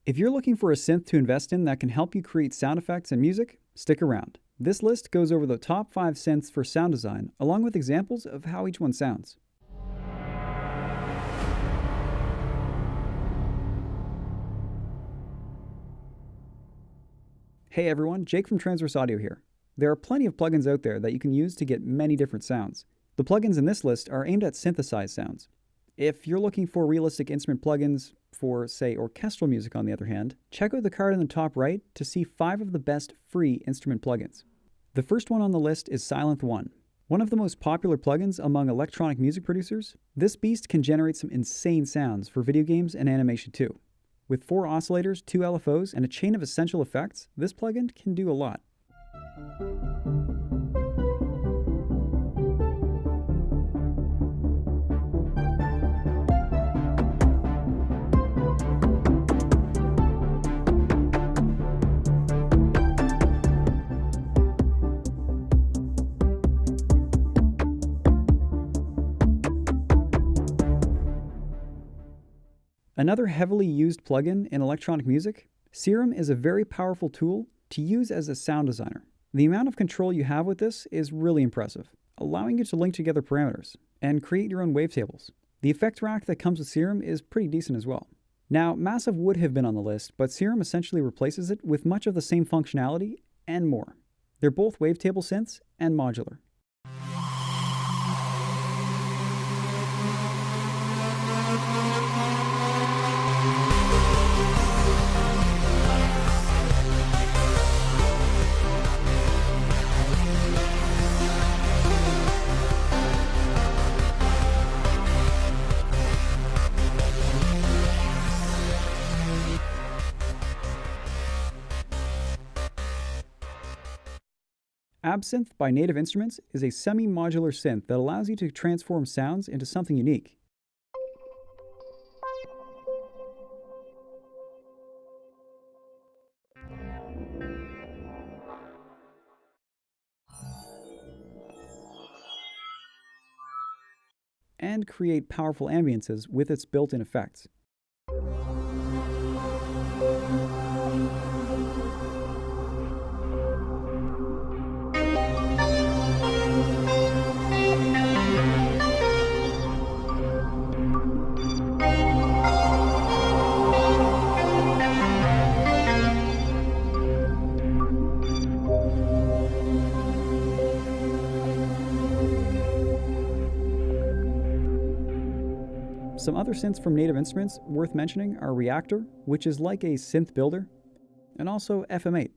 If you're looking for a synth to invest in that can help you create sound effects and music, stick around. This list goes over the top 5 synths for sound design, along with examples of how each one sounds. Hey everyone, Jake from Transverse Audio here. There are plenty of plugins out there that you can use to get many different sounds. The plugins in this list are aimed at synthesized sounds. If you're looking for realistic instrument plugins for, say, orchestral music on the other hand, check out the card in the top right to see 5 of the best free instrument plugins. The first one on the list is Sylenth 1. One of the most popular plugins among electronic music producers, this beast can generate some insane sounds for video games and animation too. With 4 oscillators, 2 LFOs, and a chain of essential effects, this plugin can do a lot. Another heavily used plugin in electronic music, Serum is a very powerful tool to use as a sound designer. The amount of control you have with this is really impressive, allowing you to link together parameters and create your own wavetables. The effect rack that comes with Serum is pretty decent as well. Now, Massive would have been on the list, but Serum essentially replaces it with much of the same functionality and more. They're both wavetable synths and modular. Absynth by Native Instruments is a semi-modular synth that allows you to transform sounds into something unique. And create powerful ambiances with its built-in effects. Some other synths from Native Instruments worth mentioning are Reactor, which is like a synth builder, and also FM8.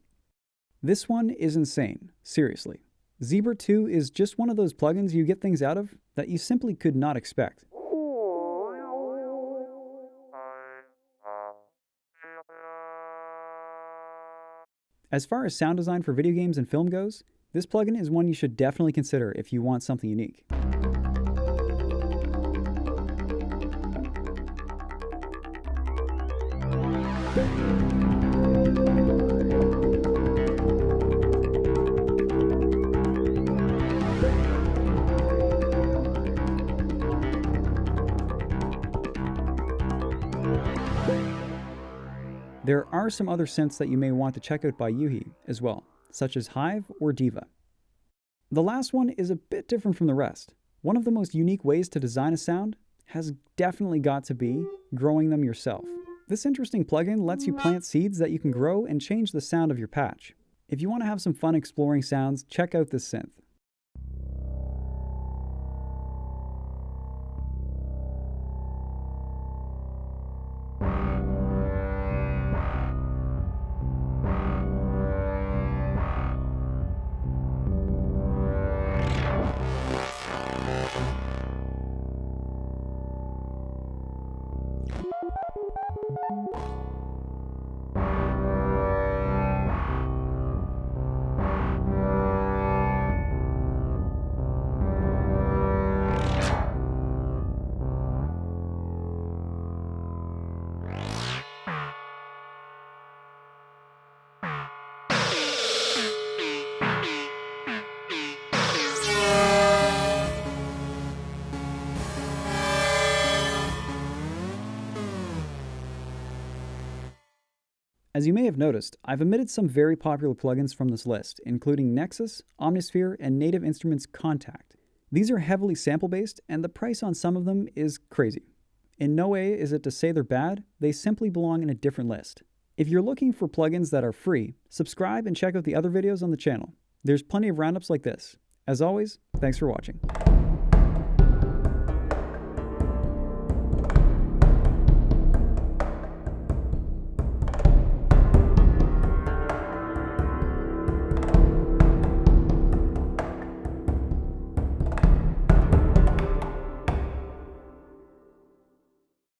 This one is insane, seriously. Zebra 2 is just one of those plugins you get things out of that you simply could not expect. As far as sound design for video games and film goes, this plugin is one you should definitely consider if you want something unique. There are some other synths that you may want to check out by Yuhi as well, such as Hive or Diva. The last one is a bit different from the rest. One of the most unique ways to design a sound has definitely got to be growing them yourself. This interesting plugin lets you plant seeds that you can grow and change the sound of your patch. If you want to have some fun exploring sounds, check out this synth. As you may have noticed, I've omitted some very popular plugins from this list, including Nexus, Omnisphere, and Native Instruments Contact. These are heavily sample-based, and the price on some of them is crazy. In no way is it to say they're bad, they simply belong in a different list. If you're looking for plugins that are free, subscribe and check out the other videos on the channel. There's plenty of roundups like this. As always, thanks for watching.